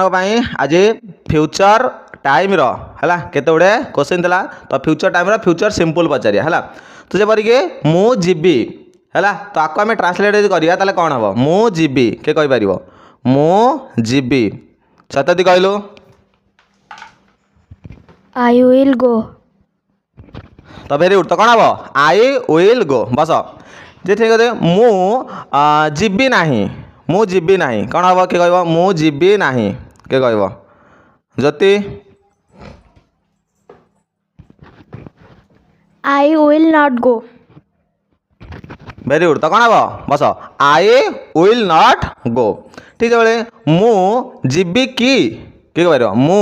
आज future time है केते गुड़े क्वेश्चन था तो फ्यूचर टाइम फ्यूचर सिंपल पचारिया है तो जपरिक मु जीवी है तो आपको आम ट्रांसलेट करिया ताले कौन हम मु जीवी के कहि परिबो मु जीवी सत्यति कहलु आई विल गो तो भेरी गुड तो कौन हम आई विल गो बस जे ठीक है मु जीवी नाही मु जीवी नाही कौन हम के कहबो मु जीवी नाही के कहबो Jyoti I will not go very good तो कौन हम बस आई विल नॉट गो ठीक है मु जीवी की के कह मु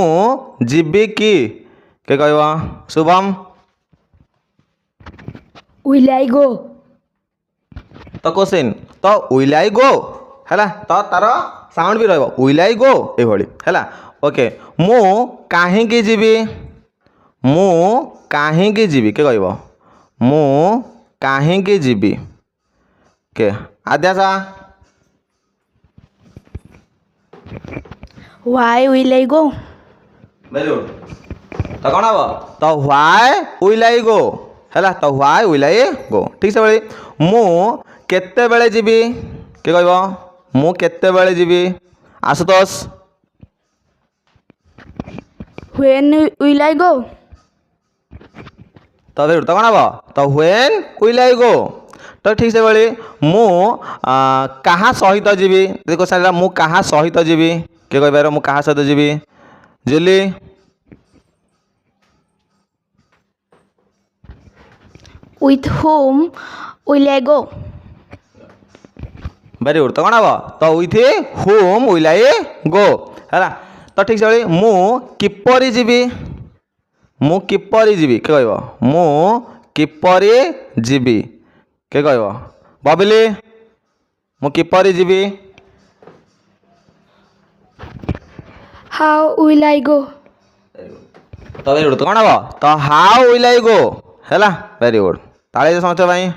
जीवी की के कह शुभम विल आई गो तो क्वेश्चन तो विल आई गो है तो तार साउंड भी विल आई गो ये है ओके मु काहींकी जीवी मु काहींकी जीवी के कह मु काहींकी जीवी के आद्यासा why will I go very good तो कौन हम तो व्हाई विल आई गो है तो व्हाई विल आई गो ठीक से भाई मु केते बेले जीवी के कह मु केते बेले जीवी आशुतोष व्हेन विल आई गो तो वेरी गुड तो कौन हम तो व्हेन विल आई गो तो ठीक से भाई मु कहाँ सहित जीवी देखो सर मु कहाँ सहित जीवी के कह पार मु कहाँ सहित जीवी जुली with whom will I go very good तो कौन हम तो विथ हुम विल आई गो है तो ठीक से भाई मु किपरि जीवी मु किपरि जीवी के कह मु किपरि जीवी के कह बबिली मु किपरि जीवी how will I go तो वेरी गुड तो कौन हम तो हाउ विल आई गो है वेरी गुड ताली समझ भाई।